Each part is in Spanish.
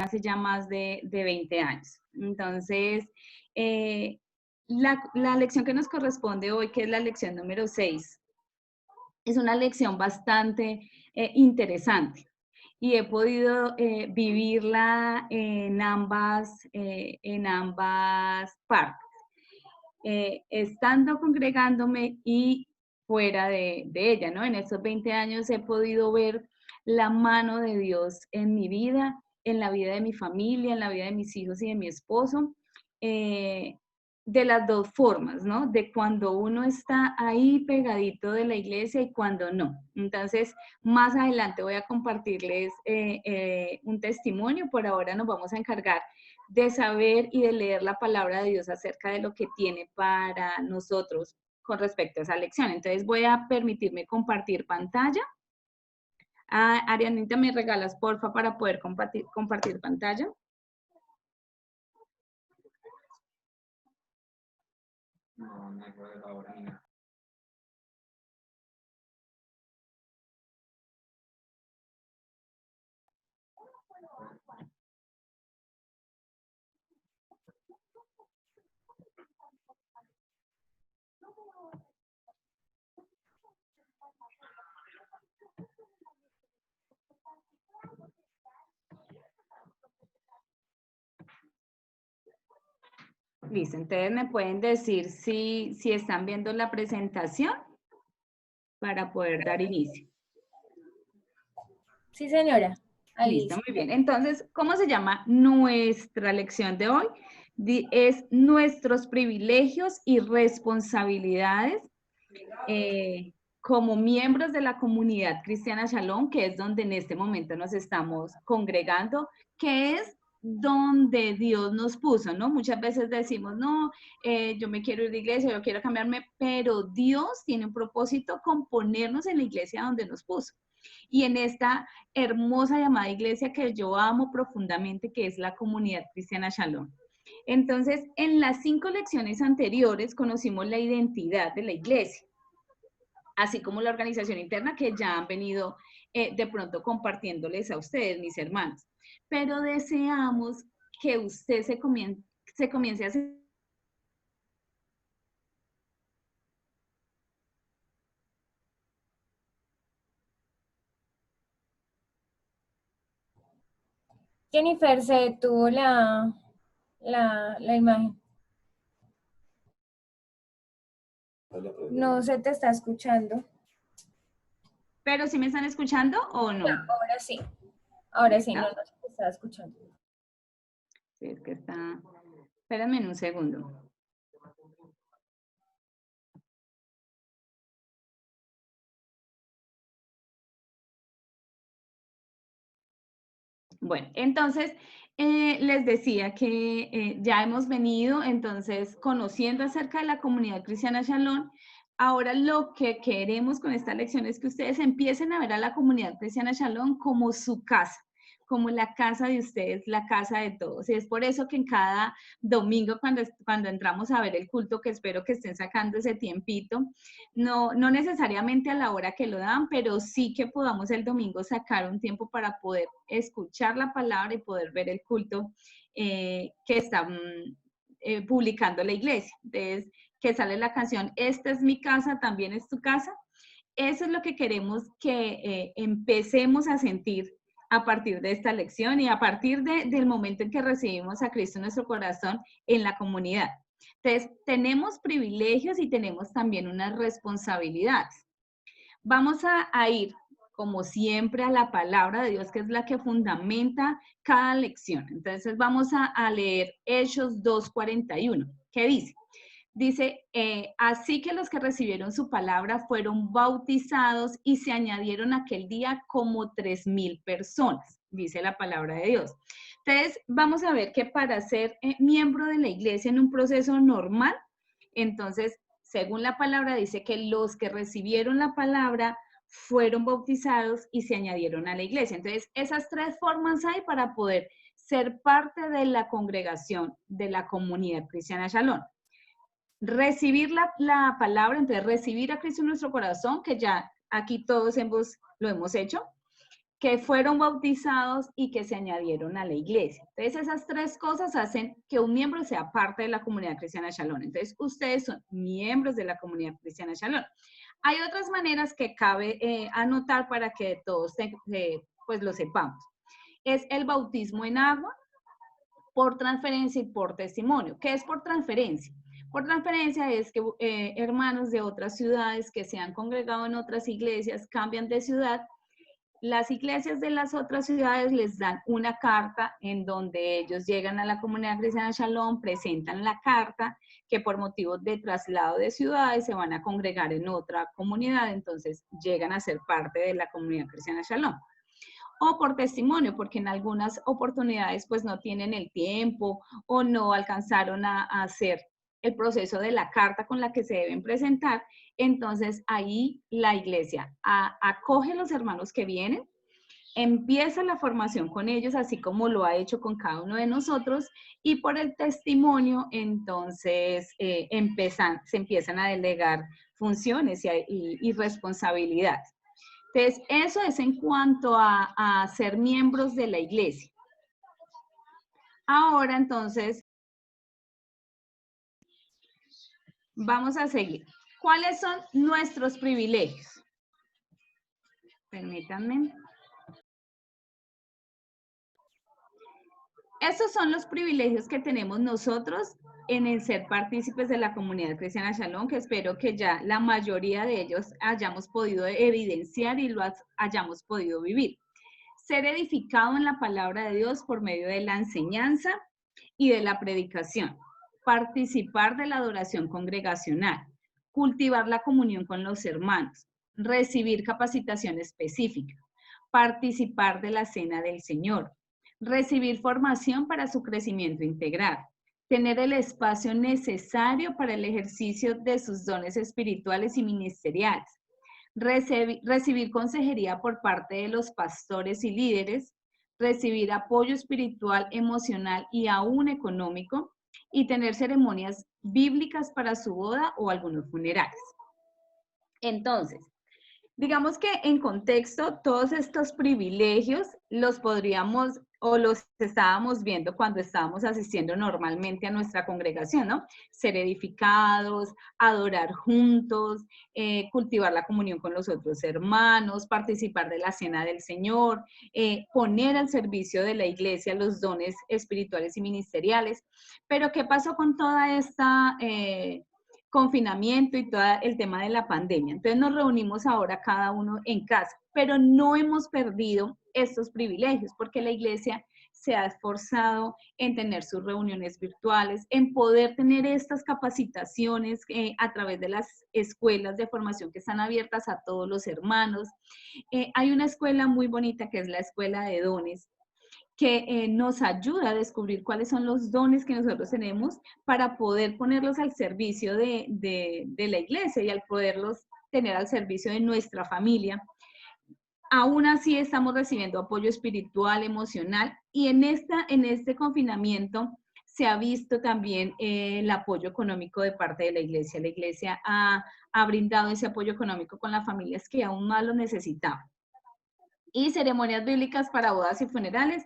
hace ya más de 20 años. Entonces, la lección que nos corresponde hoy, que es la lección número 6, es una lección bastante interesante y he podido vivirla en ambas partes, estando congregándome y fuera de ella, ¿no? En estos 20 años he podido ver la mano de Dios en mi vida, en la vida de mi familia, en la vida de mis hijos y de mi esposo, de las dos formas, ¿no? De cuando uno está ahí pegadito de la iglesia y cuando no. Entonces, más adelante voy a compartirles un testimonio. Por ahora nos vamos a encargar de saber y de leer la palabra de Dios acerca de lo que tiene para nosotros con respecto a esa lección. Entonces, voy a permitirme compartir pantalla. Arianita, ¿me regalas, porfa, para poder compartir pantalla? No, no puedo ahora ni nada. Listo, entonces me pueden decir si están viendo la presentación para poder dar inicio. Sí, señora. Ahí Listo, muy bien. Entonces, ¿cómo se llama nuestra lección de hoy? Es nuestros privilegios y responsabilidades como miembros de la comunidad cristiana Shalom, que es donde en este momento nos estamos congregando, que es donde Dios nos puso, ¿no? Muchas veces decimos, no, yo me quiero ir de iglesia, yo quiero cambiarme, pero Dios tiene un propósito con ponernos en la iglesia donde nos puso. Y en esta hermosa llamada iglesia que yo amo profundamente, que es la comunidad cristiana Shalom. Entonces, en las 5 lecciones anteriores conocimos la identidad de la iglesia, así como la organización interna que ya han venido de pronto compartiéndoles a ustedes, mis hermanos. Pero deseamos que usted se comience a hacer. Jennifer, se detuvo la imagen. No se te está escuchando. ¿Pero si me están escuchando o no? Ya, ahora sí. Ahora sí, no se te está escuchando. Sí, es que está... Espérenme un segundo. Bueno, entonces les decía que ya hemos venido entonces conociendo acerca de la comunidad cristiana Shalom. Ahora lo que queremos con esta lección es que ustedes empiecen a ver a la comunidad cristiana Shalom como su casa, como la casa de ustedes, la casa de todos. Y es por eso que en cada domingo cuando entramos a ver el culto, que espero que estén sacando ese tiempito, no necesariamente a la hora que lo dan, pero sí que podamos el domingo sacar un tiempo para poder escuchar la palabra y poder ver el culto que están publicando la iglesia. Entonces, que sale la canción, esta es mi casa, también es tu casa. Eso es lo que queremos que empecemos a sentir a partir de esta lección y a partir del momento en que recibimos a Cristo en nuestro corazón en la comunidad. Entonces, tenemos privilegios y tenemos también unas responsabilidades. Vamos a ir, como siempre, a la palabra de Dios, que es la que fundamenta cada lección. Entonces, vamos a leer Hechos 2:41, ¿qué dice? Dice, así que los que recibieron su palabra fueron bautizados y se añadieron aquel día como 3,000 personas, dice la palabra de Dios. Entonces, vamos a ver que para ser miembro de la iglesia en un proceso normal, entonces, según la palabra, dice que los que recibieron la palabra fueron bautizados y se añadieron a la iglesia. Entonces, esas 3 formas hay para poder ser parte de la congregación, de la comunidad cristiana Shalom. Recibir la palabra, entonces recibir a Cristo en nuestro corazón, que ya aquí todos lo hemos hecho. que fueron bautizados y que se añadieron a la iglesia. Entonces, esas tres cosas hacen que un miembro sea parte de la comunidad cristiana Shalom. Entonces, ustedes son miembros de la comunidad cristiana Shalom. Hay otras maneras que cabe anotar para que todos pues lo sepamos. Es el bautismo en agua, por transferencia y por testimonio. ¿Qué es por transferencia? Por transferencia es que hermanos de otras ciudades que se han congregado en otras iglesias cambian de ciudad. Las iglesias de las otras ciudades les dan una carta en donde ellos llegan a la comunidad cristiana Shalom, presentan la carta que por motivos de traslado de ciudades se van a congregar en otra comunidad, entonces llegan a ser parte de la comunidad cristiana Shalom. O por testimonio, porque en algunas oportunidades pues no tienen el tiempo o no alcanzaron a hacer el proceso de la carta con la que se deben presentar. Entonces ahí la iglesia acoge a los hermanos que vienen, empieza la formación con ellos, así como lo ha hecho con cada uno de nosotros, y por el testimonio entonces se empiezan a delegar funciones y responsabilidades. Entonces, eso es en cuanto a ser miembros de la iglesia. Ahora, entonces, vamos a seguir. ¿Cuáles son nuestros privilegios? Permítanme. Esos son los privilegios que tenemos nosotros en el ser partícipes de la comunidad cristiana Shalom, que espero que ya la mayoría de ellos hayamos podido evidenciar y lo hayamos podido vivir. Ser edificado en la palabra de Dios por medio de la enseñanza y de la predicación. Participar de la adoración congregacional. Cultivar la comunión con los hermanos. Recibir capacitación específica. Participar de la cena del Señor. Recibir formación para su crecimiento integral. Tener el espacio necesario para el ejercicio de sus dones espirituales y ministeriales. Recibir consejería por parte de los pastores y líderes, recibir apoyo espiritual, emocional y aún económico, y tener ceremonias bíblicas para su boda o algunos funerales. Entonces, digamos que en contexto, todos estos privilegios los podríamos o los estábamos viendo cuando estábamos asistiendo normalmente a nuestra congregación, ¿no? Ser edificados, adorar juntos, cultivar la comunión con los otros hermanos, participar de la cena del Señor, poner al servicio de la iglesia los dones espirituales y ministeriales. Pero ¿qué pasó con toda esta confinamiento y todo el tema de la pandemia? Entonces nos reunimos ahora cada uno en casa, pero no hemos perdido estos privilegios porque la iglesia se ha esforzado en tener sus reuniones virtuales, en poder tener estas capacitaciones a través de las escuelas de formación que están abiertas a todos los hermanos. Hay una escuela muy bonita que es la Escuela de Dones, que nos ayuda a descubrir cuáles son los dones que nosotros tenemos para poder ponerlos al servicio de la iglesia y al poderlos tener al servicio de nuestra familia. Aún así estamos recibiendo apoyo espiritual, emocional, y en este confinamiento se ha visto también el apoyo económico de parte de la iglesia. La iglesia ha brindado ese apoyo económico con las familias que aún más lo necesitaban. Y ceremonias bíblicas para bodas y funerales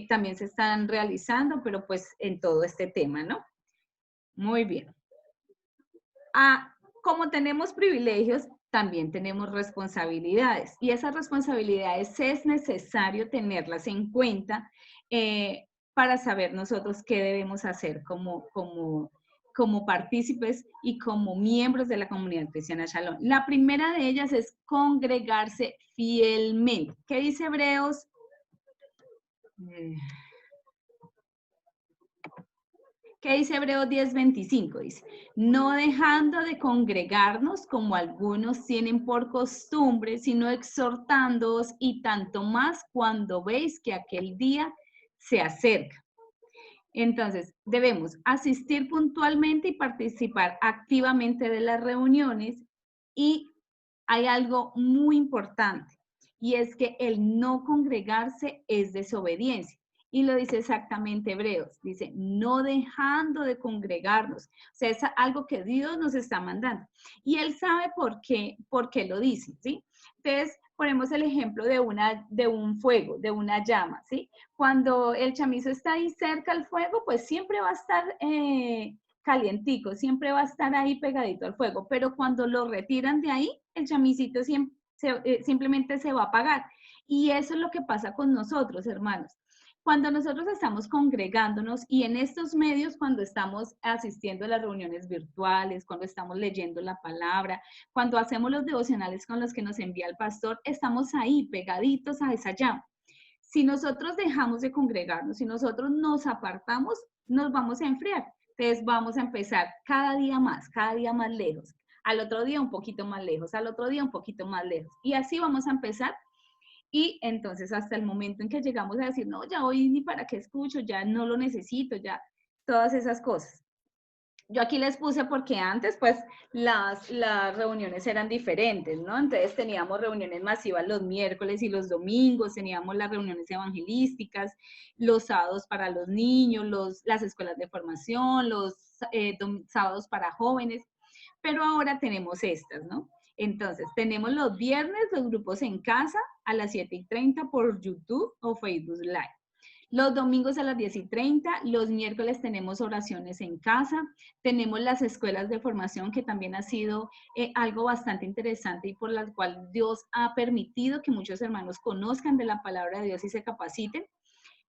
también se están realizando, pero pues en todo este tema, ¿no? Muy bien. Como tenemos privilegios, también tenemos responsabilidades, y esas responsabilidades es necesario tenerlas en cuenta para saber nosotros qué debemos hacer como partícipes y como miembros de la comunidad cristiana Shalom. La primera de ellas es congregarse fielmente. ¿Qué dice Hebreos? ¿Qué dice Hebreos 10:25? Dice, no dejando de congregarnos como algunos tienen por costumbre, sino exhortándoos, y tanto más cuando veis que aquel día se acerca. Entonces, debemos asistir puntualmente y participar activamente de las reuniones, y hay algo muy importante, y es que el no congregarse es desobediencia. Y lo dice exactamente Hebreos, dice, no dejando de congregarnos. O sea, es algo que Dios nos está mandando. Y Él sabe por qué lo dice, ¿sí? Entonces, ponemos el ejemplo de un fuego, de una llama, ¿sí? Cuando el chamizo está ahí cerca al fuego, pues siempre va a estar calientico, siempre va a estar ahí pegadito al fuego, pero cuando lo retiran de ahí, el chamicito simplemente se va a apagar. Y eso es lo que pasa con nosotros, hermanos. Cuando nosotros estamos congregándonos y en estos medios, cuando estamos asistiendo a las reuniones virtuales, cuando estamos leyendo la palabra, cuando hacemos los devocionales con los que nos envía el pastor, estamos ahí pegaditos a esa llama. Si nosotros dejamos de congregarnos, si nosotros nos apartamos, nos vamos a enfriar. Entonces vamos a empezar cada día más lejos. Al otro día un poquito más lejos, al otro día un poquito más lejos. Y así vamos a empezar. Y entonces hasta el momento en que llegamos a decir, no, ya hoy ni para qué escucho, ya no lo necesito, ya todas esas cosas. Yo aquí les puse porque antes pues las reuniones eran diferentes, ¿no? Entonces teníamos reuniones masivas los miércoles y los domingos, teníamos las reuniones evangelísticas, los sábados para los niños, las escuelas de formación, los sábados para jóvenes, pero ahora tenemos estas, ¿no? Entonces, tenemos los viernes los grupos en casa a las 7:30 por YouTube o Facebook Live. Los domingos a las 10:30, los miércoles tenemos oraciones en casa, tenemos las escuelas de formación que también ha sido algo bastante interesante y por la cual Dios ha permitido que muchos hermanos conozcan de la palabra de Dios y se capaciten,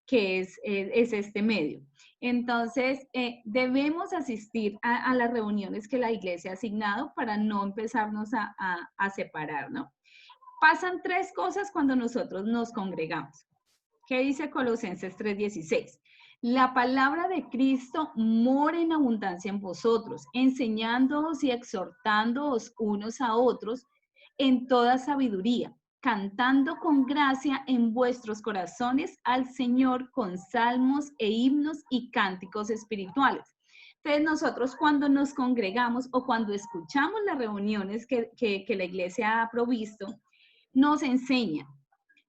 que es este medio. Entonces, debemos asistir a las reuniones que la iglesia ha asignado para no empezarnos a separar, ¿no? Pasan tres cosas cuando nosotros nos congregamos. ¿Qué dice Colosenses 3:16? La palabra de Cristo mora en abundancia en vosotros, enseñándoos y exhortándoos unos a otros en toda sabiduría, cantando con gracia en vuestros corazones al Señor con salmos e himnos y cánticos espirituales. Entonces nosotros cuando nos congregamos o cuando escuchamos las reuniones que la iglesia ha provisto, nos enseñan,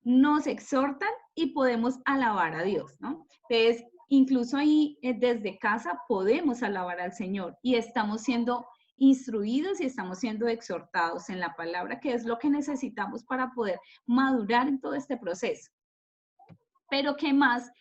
nos exhortan y podemos alabar a Dios, ¿no? Entonces, incluso ahí desde casa podemos alabar al Señor y estamos siendo instruidos y estamos siendo exhortados en la palabra, que es lo que necesitamos para poder madurar en todo este proceso. Pero ¿qué más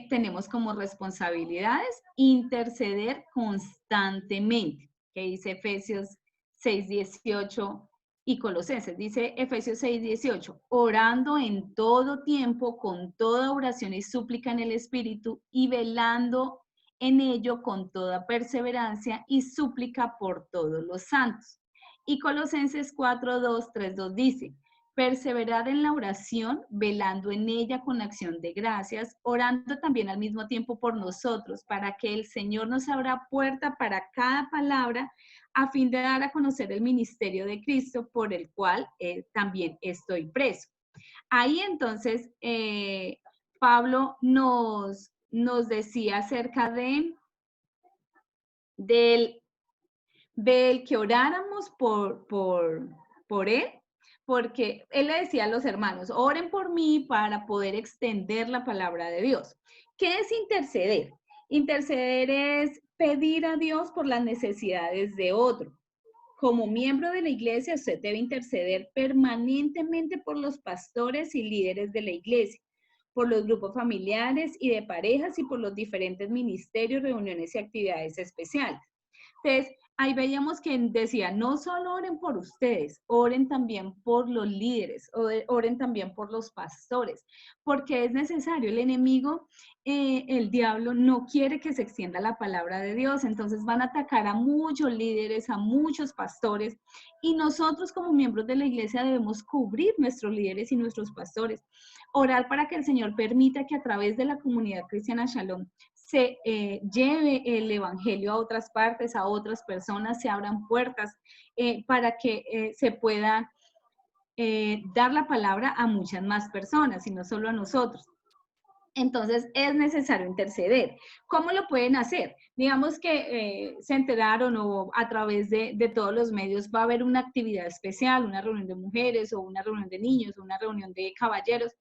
tenemos como responsabilidades? Interceder constantemente, que dice Efesios 6:18 y Colosenses, dice Efesios 6:18, orando en todo tiempo con toda oración y súplica en el Espíritu y velando en ello con toda perseverancia y súplica por todos los santos. Y Colosenses 4:2 dice, perseverar en la oración, velando en ella con acción de gracias, orando también al mismo tiempo por nosotros, para que el Señor nos abra puerta para cada palabra, a fin de dar a conocer el ministerio de Cristo, por el cual también estoy preso. Ahí entonces, Pablo nos decía acerca del que oráramos por él, porque él le decía a los hermanos, oren por mí para poder extender la palabra de Dios. ¿Qué es interceder? Interceder es pedir a Dios por las necesidades de otro. Como miembro de la iglesia, usted debe interceder permanentemente por los pastores y líderes de la iglesia, por los grupos familiares y de parejas y por los diferentes ministerios, reuniones y actividades especiales. Entonces, ahí veíamos que decía, no solo oren por ustedes, oren también por los líderes, oren también por los pastores, porque es necesario. El enemigo, el diablo, no quiere que se extienda la palabra de Dios, entonces van a atacar a muchos líderes, a muchos pastores, y nosotros como miembros de la iglesia debemos cubrir nuestros líderes y nuestros pastores, orar para que el Señor permita que a través de la comunidad cristiana Shalom se lleve el evangelio a otras partes, a otras personas, se abran puertas para que se pueda dar la palabra a muchas más personas y no solo a nosotros. Entonces es necesario interceder. ¿Cómo lo pueden hacer? Digamos que se enteraron o a través de todos los medios va a haber una actividad especial, una reunión de mujeres o una reunión de niños o una reunión de caballeros.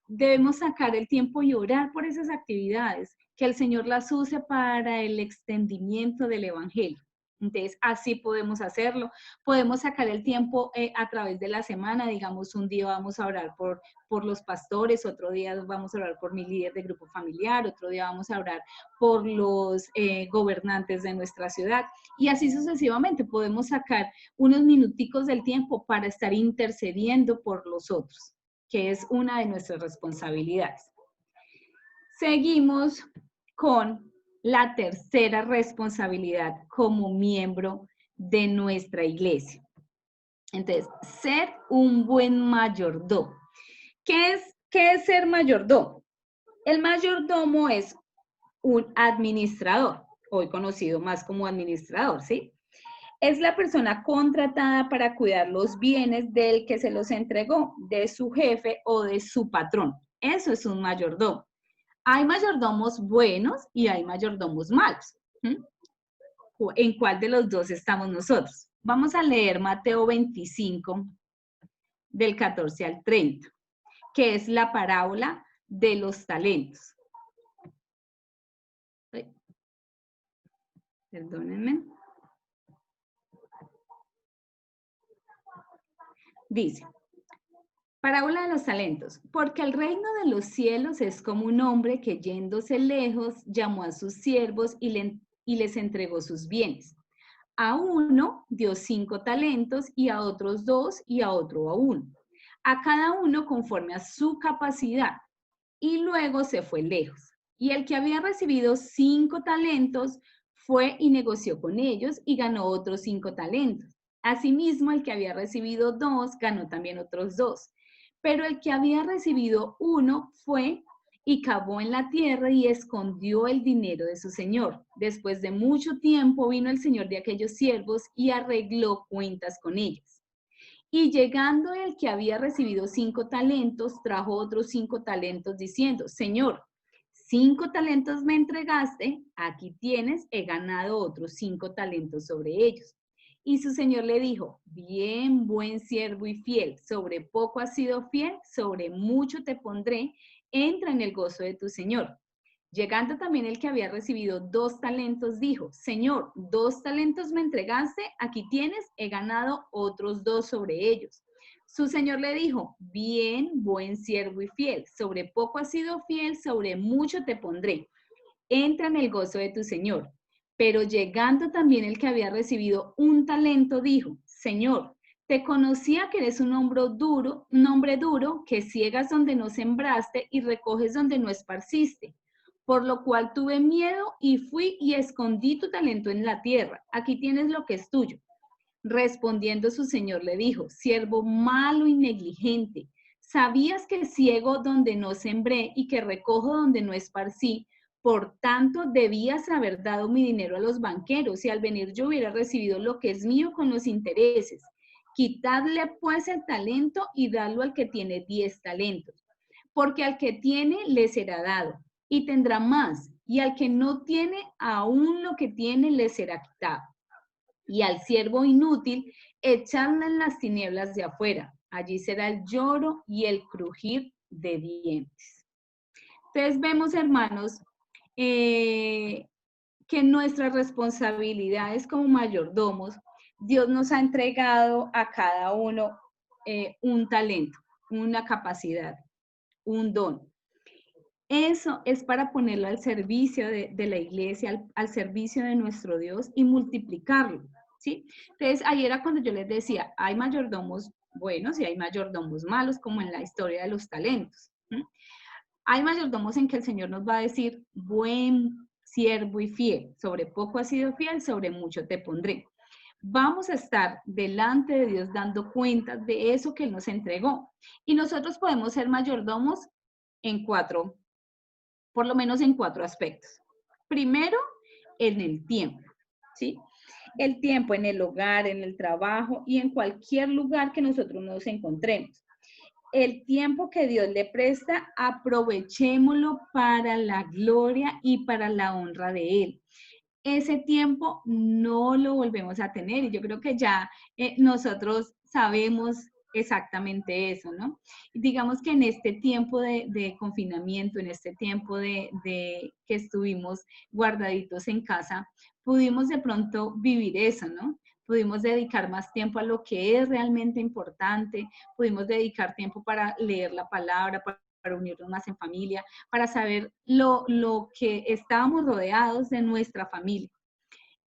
Debemos sacar el tiempo y orar por esas actividades, que el Señor las use para el extendimiento del Evangelio. Entonces, así podemos hacerlo. Podemos sacar el tiempo a través de la semana. Digamos, un día vamos a orar por los pastores, otro día vamos a orar por mi líder de grupo familiar, otro día vamos a orar por los gobernantes de nuestra ciudad. Y así sucesivamente podemos sacar unos minuticos del tiempo para estar intercediendo por los otros, que es una de nuestras responsabilidades. Seguimos con la tercera responsabilidad como miembro de nuestra iglesia. Entonces, ser un buen mayordomo. ¿Qué es ser mayordomo? El mayordomo es un administrador, hoy conocido más como administrador, ¿sí? Es la persona contratada para cuidar los bienes del que se los entregó, de su jefe o de su patrón. Eso es un mayordomo. Hay mayordomos buenos y hay mayordomos malos. ¿En cuál de los dos estamos nosotros? Vamos a leer Mateo 25, del 14 al 30, que es la parábola de los talentos. Perdónenme. Dice, parábola de los talentos, porque el reino de los cielos es como un hombre que yéndose lejos llamó a sus siervos y les entregó sus bienes. A uno dio 5 talentos y a otros 2 y a otro a 1. A cada uno conforme a su capacidad. Y luego se fue lejos. Y el que había recibido 5 talentos fue y negoció con ellos y ganó otros 5 talentos. Asimismo, el que había recibido 2 ganó también otros 2. Pero el que había recibido 1 fue y cavó en la tierra y escondió el dinero de su señor. Después de mucho tiempo vino el señor de aquellos siervos y arregló cuentas con ellos. Y llegando el que había recibido 5 talentos, trajo otros 5 talentos diciendo, Señor, 5 talentos me entregaste, aquí tienes, he ganado otros 5 talentos sobre ellos. Y su señor le dijo, bien, buen siervo y fiel, sobre poco has sido fiel, sobre mucho te pondré, entra en el gozo de tu señor. Llegando también el que había recibido 2 talentos, dijo, Señor, 2 talentos me entregaste, aquí tienes, he ganado otros 2 sobre ellos. Su señor le dijo, bien, buen siervo y fiel, sobre poco has sido fiel, sobre mucho te pondré. Entra en el gozo de tu señor. Pero llegando también el que había recibido 1 talento, dijo, Señor, te conocía que eres un hombre duro, que ciegas donde no sembraste y recoges donde no esparciste. Por lo cual tuve miedo y fui y escondí tu talento en la tierra. Aquí tienes lo que es tuyo. Respondiendo su señor le dijo, siervo malo y negligente, ¿sabías que ciego donde no sembré y que recojo donde no esparcí? Por tanto, debías haber dado mi dinero a los banqueros y al venir yo hubiera recibido lo que es mío con los intereses. Quitadle pues el talento y dadlo al que tiene 10 talentos, porque al que tiene le será dado y tendrá más, y al que no tiene, aún lo que tiene le será quitado. Y al siervo inútil, echadle en las tinieblas de afuera. Allí será el lloro y el crujir de dientes. Entonces vemos, hermanos, que nuestras responsabilidades como mayordomos, Dios nos ha entregado a cada uno un talento, una capacidad, un don. Eso es para ponerlo al servicio de la iglesia, al servicio de nuestro Dios y multiplicarlo, ¿sí? Entonces, ahí era cuando yo les decía, hay mayordomos buenos y hay mayordomos malos, como en la historia de los talentos. Hay mayordomos en que el Señor nos va a decir, buen siervo y fiel, sobre poco has sido fiel, sobre mucho te pondré. Vamos a estar delante de Dios dando cuentas de eso que Él nos entregó. Y nosotros podemos ser mayordomos por lo menos en 4 aspectos. Primero, en el tiempo, ¿sí? El tiempo en el hogar, en el trabajo y en cualquier lugar que nosotros nos encontremos. El tiempo que Dios le presta, aprovechémoslo para la gloria y para la honra de Él. Ese tiempo no lo volvemos a tener y yo creo que ya nosotros sabemos exactamente eso, ¿no? Digamos que en este tiempo de confinamiento, en este tiempo de que estuvimos guardaditos en casa, pudimos de pronto vivir eso, ¿no? Pudimos dedicar más tiempo a lo que es realmente importante, pudimos dedicar tiempo para leer la palabra, para unirnos más en familia, para saber lo que estábamos rodeados de nuestra familia.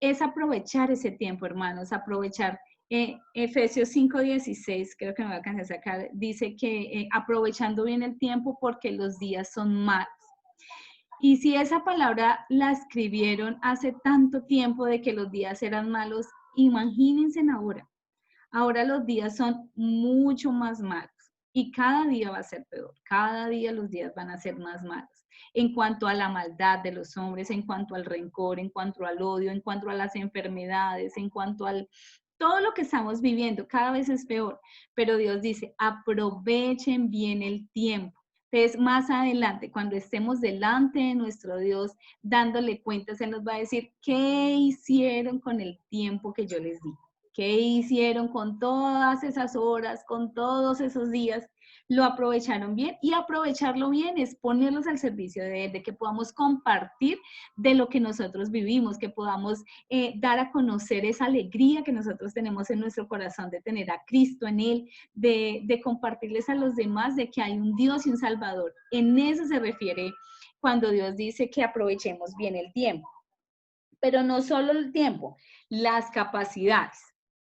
Es aprovechar ese tiempo, hermanos, aprovechar. Efesios 5:16, creo que me voy a alcanzar a sacar, dice que aprovechando bien el tiempo porque los días son malos. Y si esa palabra la escribieron hace tanto tiempo de que los días eran malos, imagínense ahora. Ahora los días son mucho más malos y cada día va a ser peor. Cada día los días van a ser más malos. En cuanto a la maldad de los hombres, en cuanto al rencor, en cuanto al odio, en cuanto a las enfermedades, en cuanto al todo lo que estamos viviendo, cada vez es peor. Pero Dios dice, aprovechen bien el tiempo. Entonces, más adelante, cuando estemos delante de nuestro Dios, dándole cuentas, Él nos va a decir, ¿qué hicieron con el tiempo que yo les di? ¿Qué hicieron con todas esas horas, con todos esos días? ¿Lo aprovecharon bien? Y aprovecharlo bien es ponerlos al servicio de Él, de que podamos compartir de lo que nosotros vivimos, que podamos dar a conocer esa alegría que nosotros tenemos en nuestro corazón de tener a Cristo en Él, de compartirles a los demás de que hay un Dios y un Salvador. En eso se refiere cuando Dios dice que aprovechemos bien el tiempo. Pero no solo el tiempo, las capacidades.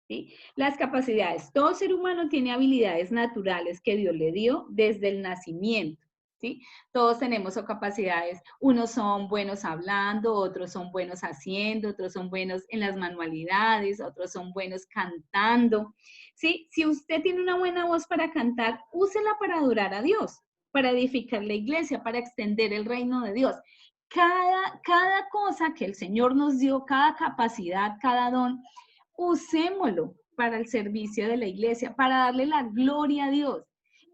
¿Sí? Las capacidades. Todo ser humano tiene habilidades naturales que Dios le dio desde el nacimiento. ¿Sí? Todos tenemos capacidades. Unos son buenos hablando, otros son buenos haciendo, otros son buenos en las manualidades, otros son buenos cantando. ¿Sí? Si usted tiene una buena voz para cantar, úsela para adorar a Dios, para edificar la iglesia, para extender el reino de Dios. Cada cosa que el Señor nos dio, cada capacidad, cada don, usémoslo para el servicio de la iglesia, para darle la gloria a Dios.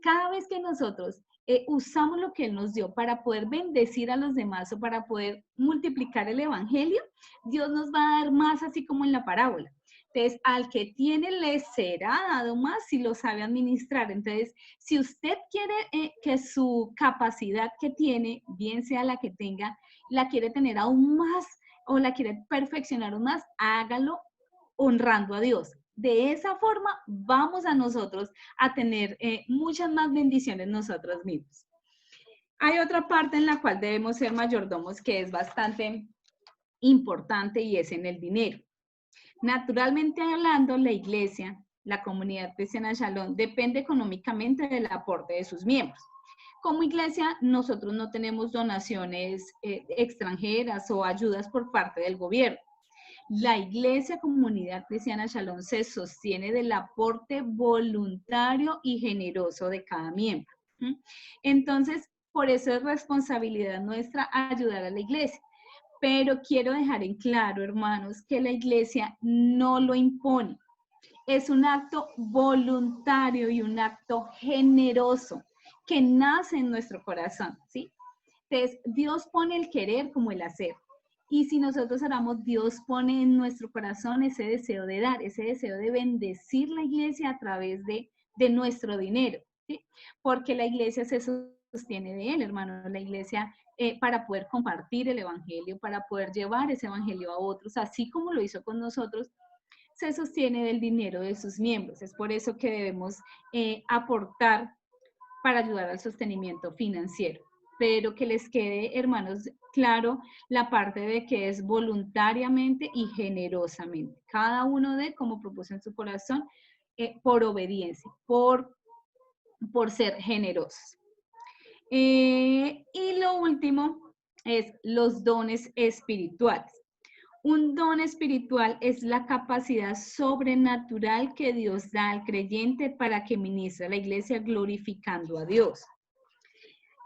Cada vez que nosotros usamos lo que Él nos dio para poder bendecir a los demás o para poder multiplicar el evangelio, Dios nos va a dar más, así como en la parábola. Entonces, al que tiene le será dado más si lo sabe administrar. Entonces, si usted quiere que su capacidad que tiene, bien sea la que tenga, la quiere tener aún más o la quiere perfeccionar aún más, hágalo honrando a Dios. De esa forma vamos a nosotros a tener muchas más bendiciones nosotros mismos. Hay otra parte en la cual debemos ser mayordomos que es bastante importante y es en el dinero. Naturalmente hablando, la iglesia, la comunidad cristiana Shalom, depende económicamente del aporte de sus miembros. Como iglesia, nosotros no tenemos donaciones extranjeras o ayudas por parte del gobierno. La iglesia comunidad cristiana Shalom se sostiene del aporte voluntario y generoso de cada miembro. Entonces, por eso es responsabilidad nuestra ayudar a la iglesia. Pero quiero dejar en claro, hermanos, que la iglesia no lo impone. Es un acto voluntario y un acto generoso que nace en nuestro corazón, ¿sí? Entonces, Dios pone el querer como el hacer. Y si nosotros oramos, Dios pone en nuestro corazón ese deseo de dar, ese deseo de bendecir la iglesia a través de nuestro dinero, ¿sí? Porque la iglesia se sostiene de Él, hermano. La iglesia, para poder compartir el evangelio, para poder llevar ese evangelio a otros, así como lo hizo con nosotros, se sostiene del dinero de sus miembros. Es por eso que debemos aportar para ayudar al sostenimiento financiero. Pero que les quede, hermanos, claro la parte de que es voluntariamente y generosamente. Cada uno de, como propuso en su corazón, por obediencia, por ser generosos. Y lo último es los dones espirituales. Un don espiritual es la capacidad sobrenatural que Dios da al creyente para que ministre a la iglesia glorificando a Dios,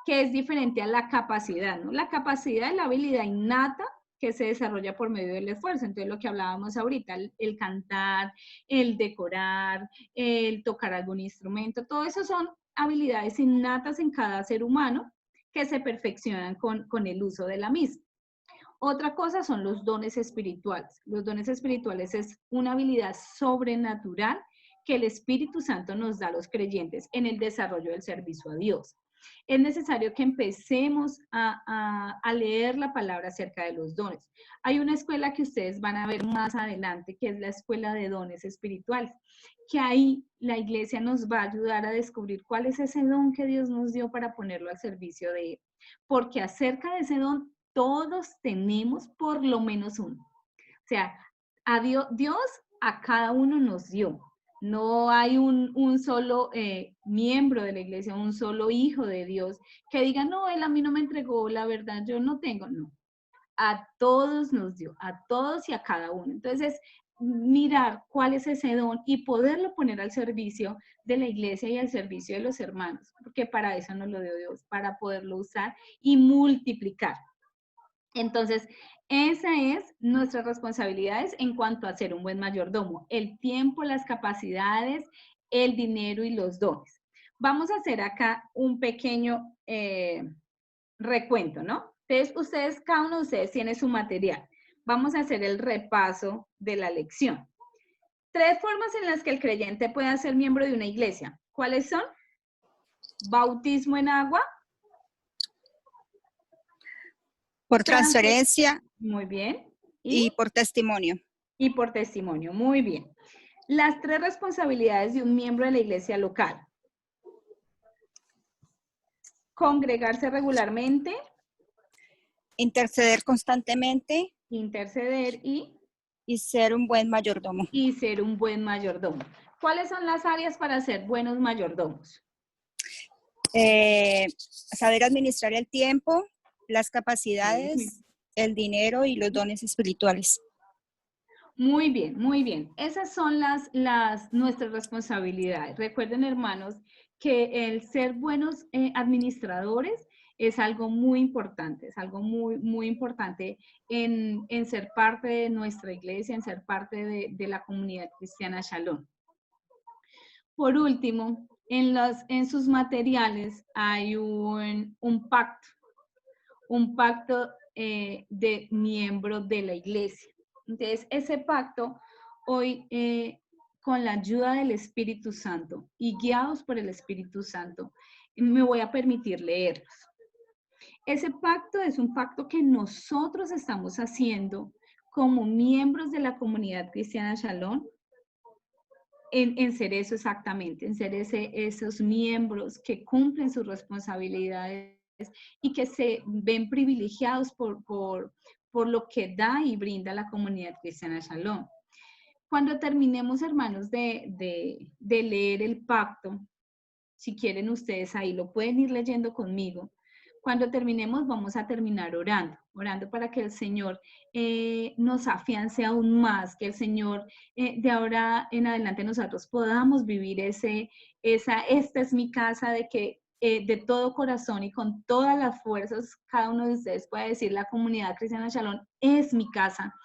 que es diferente a la capacidad, ¿no? La capacidad es la habilidad innata que se desarrolla por medio del esfuerzo. Entonces, lo que hablábamos ahorita, el cantar, el decorar, el tocar algún instrumento, todo eso son habilidades innatas en cada ser humano que se perfeccionan con el uso de la misma. Otra cosa son los dones espirituales. Los dones espirituales es una habilidad sobrenatural que el Espíritu Santo nos da a los creyentes en el desarrollo del servicio a Dios. Es necesario que empecemos a leer la palabra acerca de los dones. Hay una escuela que ustedes van a ver más adelante, que es la Escuela de Dones Espirituales, que ahí la iglesia nos va a ayudar a descubrir cuál es ese don que Dios nos dio para ponerlo al servicio de Él. Porque acerca de ese don, todos tenemos por lo menos uno. O sea, a Dios a cada uno nos dio. No hay un solo miembro de la iglesia, un solo hijo de Dios que diga, no, él a mí no me entregó la verdad, yo no tengo. No, a todos nos dio, a todos y a cada uno. Entonces, mirar cuál es ese don y poderlo poner al servicio de la iglesia y al servicio de los hermanos, porque para eso nos lo dio Dios, para poderlo usar y multiplicar. Entonces, esa es nuestras responsabilidades en cuanto a ser un buen mayordomo, el tiempo, las capacidades, el dinero y los dones. Vamos a hacer acá un pequeño recuento, ¿no? Entonces, ustedes, cada uno de ustedes tiene su material. Vamos a hacer el repaso de la lección. 3 formas en las que el creyente puede ser miembro de una iglesia. ¿Cuáles son? Bautismo en agua. Por transferencia. Muy bien. Y por testimonio. Y por testimonio, muy bien. Las 3 responsabilidades de un miembro de la iglesia local. Congregarse regularmente. Interceder constantemente. Interceder y ser un buen mayordomo. Y ser un buen mayordomo. ¿Cuáles son las áreas para ser buenos mayordomos? Saber administrar el tiempo, las capacidades, el dinero y los dones espirituales. Muy bien, muy bien. Esas son nuestras responsabilidades. Recuerden, hermanos, que el ser buenos administradores es algo muy importante, es algo muy, muy importante en ser parte de nuestra iglesia, en ser parte de la comunidad cristiana Shalom. Por último, en sus materiales hay un pacto de miembro de la iglesia. Entonces, ese pacto hoy, con la ayuda del Espíritu Santo y guiados por el Espíritu Santo, me voy a permitir leerlos. Ese pacto es un pacto que nosotros estamos haciendo como miembros de la comunidad cristiana Shalom, en ser eso exactamente, en ser esos miembros que cumplen sus responsabilidades y que se ven privilegiados por lo que da y brinda la comunidad cristiana Shalom. Cuando terminemos, hermanos, de leer el pacto, si quieren ustedes ahí lo pueden ir leyendo conmigo. Cuando terminemos, vamos a terminar orando para que el Señor nos afiance aún más, que el Señor de ahora en adelante nosotros podamos vivir esta es mi casa, de que de todo corazón y con todas las fuerzas, cada uno de ustedes puede decir, la comunidad cristiana Shalom es mi casa.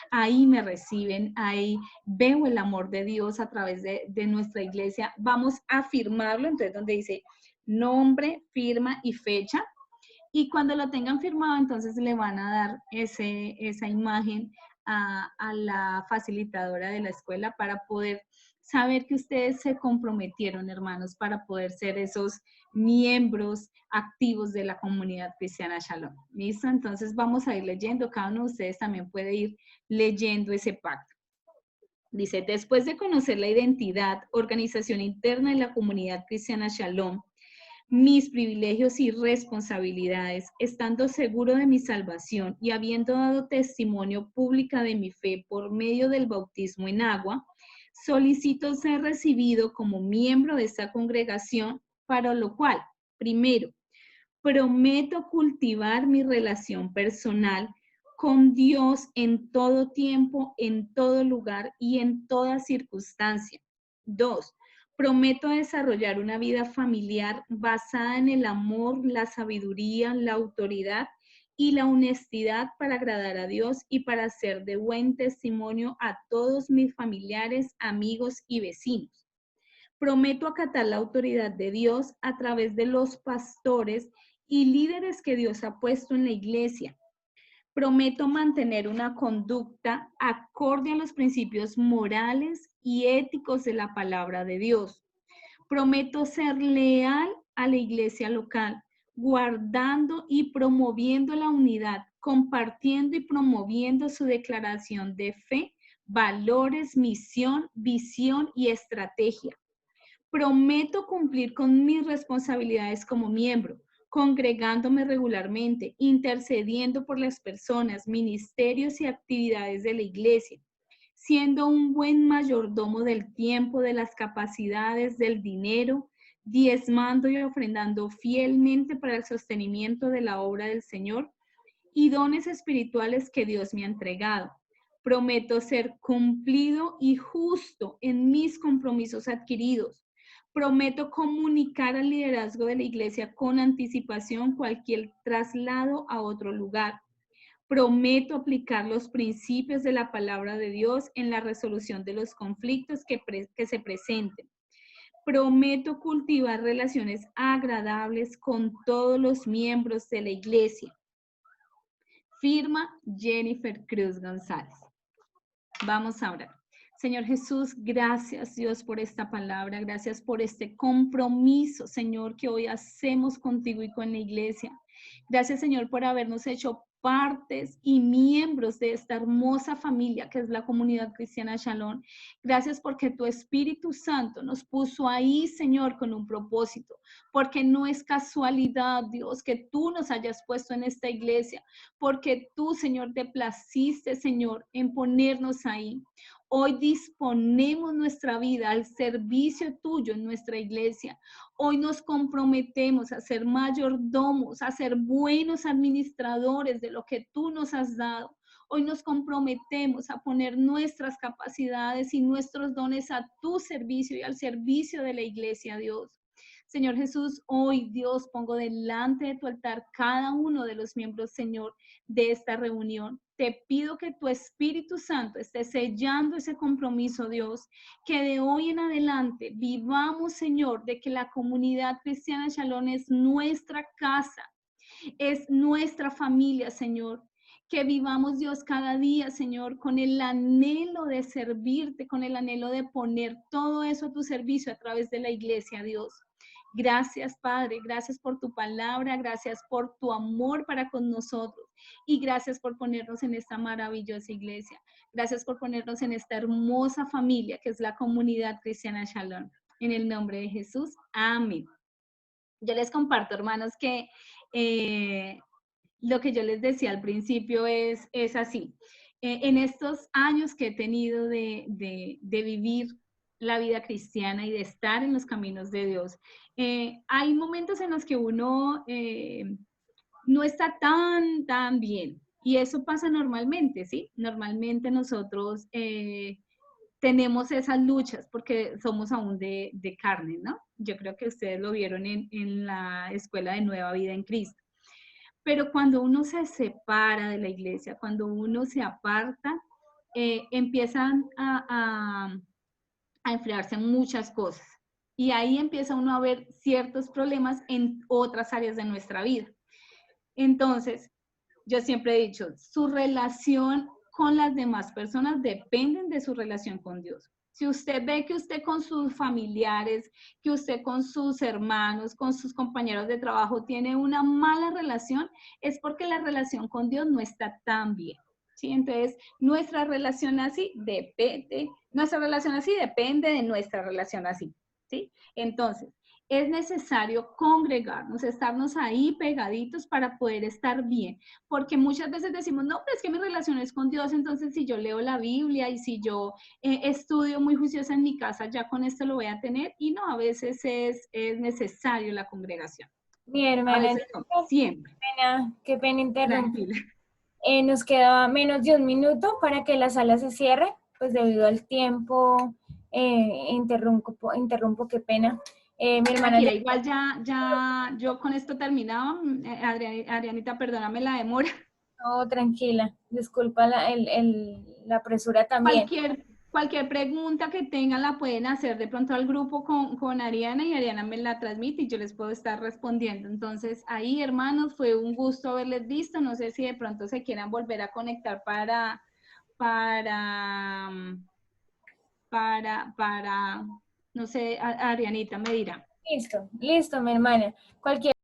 Ahí me reciben, ahí veo el amor de Dios a través de nuestra iglesia. Vamos a firmarlo, entonces donde dice nombre, firma y fecha. Y cuando lo tengan firmado, entonces le van a dar esa imagen a la facilitadora de la escuela para poder saber que ustedes se comprometieron, hermanos, para poder ser esos miembros activos de la comunidad cristiana Shalom. ¿Listo? Entonces vamos a ir leyendo, cada uno de ustedes también puede ir leyendo ese pacto. Dice, después de conocer la identidad, organización interna de la comunidad cristiana Shalom, mis privilegios y responsabilidades, estando seguro de mi salvación y habiendo dado testimonio pública de mi fe por medio del bautismo en agua, solicito ser recibido como miembro de esta congregación, para lo cual, primero, prometo cultivar mi relación personal con Dios en todo tiempo, en todo lugar y en toda circunstancia. 2. Prometo desarrollar una vida familiar basada en el amor, la sabiduría, la autoridad y la honestidad para agradar a Dios y para ser de buen testimonio a todos mis familiares, amigos y vecinos. Prometo acatar la autoridad de Dios a través de los pastores y líderes que Dios ha puesto en la iglesia. Prometo mantener una conducta acorde a los principios morales y éticos de la palabra de Dios. Prometo ser leal a la iglesia local, guardando y promoviendo la unidad, compartiendo y promoviendo su declaración de fe, valores, misión, visión y estrategia. Prometo cumplir con mis responsabilidades como miembro, congregándome regularmente, intercediendo por las personas, ministerios y actividades de la iglesia, siendo un buen mayordomo del tiempo, de las capacidades, del dinero, diezmando y ofrendando fielmente para el sostenimiento de la obra del Señor y dones espirituales que Dios me ha entregado. Prometo ser cumplido y justo en mis compromisos adquiridos. Prometo comunicar al liderazgo de la iglesia con anticipación cualquier traslado a otro lugar. Prometo aplicar los principios de la palabra de Dios en la resolución de los conflictos que se presenten. Prometo cultivar relaciones agradables con todos los miembros de la iglesia. Firma Jennifer Cruz González. Vamos a orar. Señor Jesús, gracias Dios por esta palabra, gracias por este compromiso, Señor, que hoy hacemos contigo y con la iglesia. Gracias, Señor, por habernos hecho partes y miembros de esta hermosa familia que es la comunidad cristiana Shalom. Gracias porque tu Espíritu Santo nos puso ahí, Señor, con un propósito, porque no es casualidad, Dios, que tú nos hayas puesto en esta iglesia, porque tú, Señor, te placiste, Señor, en ponernos ahí. Hoy disponemos nuestra vida al servicio tuyo en nuestra iglesia. Hoy nos comprometemos a ser mayordomos, a ser buenos administradores de lo que tú nos has dado. Hoy nos comprometemos a poner nuestras capacidades y nuestros dones a tu servicio y al servicio de la iglesia, Dios. Señor Jesús, hoy, Dios, pongo delante de tu altar cada uno de los miembros, Señor, de esta reunión. Te pido que tu Espíritu Santo esté sellando ese compromiso, Dios, que de hoy en adelante vivamos, Señor, de que la comunidad cristiana Shalom es nuestra casa, es nuestra familia, Señor. Que vivamos, Dios, cada día, Señor, con el anhelo de servirte, con el anhelo de poner todo eso a tu servicio a través de la iglesia, Dios. Gracias, Padre, gracias por tu palabra, gracias por tu amor para con nosotros y gracias por ponernos en esta maravillosa iglesia. Gracias por ponernos en esta hermosa familia que es la comunidad cristiana Shalom. En el nombre de Jesús, amén. Yo les comparto, hermanos, que lo que yo les decía al principio es así. En estos años que he tenido de vivir la vida cristiana y de estar en los caminos de Dios, hay momentos en los que uno no está tan bien. Y eso pasa normalmente, ¿sí? Normalmente nosotros tenemos esas luchas porque somos aún de carne, ¿no? Yo creo que ustedes lo vieron en la escuela de Nueva Vida en Cristo. Pero cuando uno se separa de la iglesia, cuando uno se aparta, empiezan a enfriarse muchas cosas. Y ahí empieza uno a ver ciertos problemas en otras áreas de nuestra vida. Entonces, yo siempre he dicho, su relación con las demás personas dependen de su relación con Dios. Si usted ve que usted con sus familiares, que usted con sus hermanos, con sus compañeros de trabajo tiene una mala relación, es porque la relación con Dios no está tan bien. ¿Sí? Entonces, nuestra relación así depende de nuestra relación así. ¿Sí? Entonces, es necesario congregarnos, estarnos ahí pegaditos para poder estar bien, porque muchas veces decimos, no, pero es que mi relación es con Dios, entonces si yo leo la Biblia y si yo estudio muy juiciosa en mi casa, ya con esto lo voy a tener, y no, a veces es necesario la congregación. Mi hermana, a veces no, siempre. Qué pena interrumpir. Tranquila. Nos queda menos de un minuto para que la sala se cierre, pues debido al tiempo, interrumpo, qué pena. Mi hermana. Tranquila, igual ya, yo con esto terminaba. Adrianita, perdóname la demora. No, tranquila, disculpa la presura también. Cualquier pregunta que tengan la pueden hacer de pronto al grupo con Ariana y Ariana me la transmite y yo les puedo estar respondiendo. Entonces, ahí, hermanos, fue un gusto haberles visto. No sé si de pronto se quieran volver a conectar para, no sé, Arianita me dirá. Listo, mi hermana. Cualquier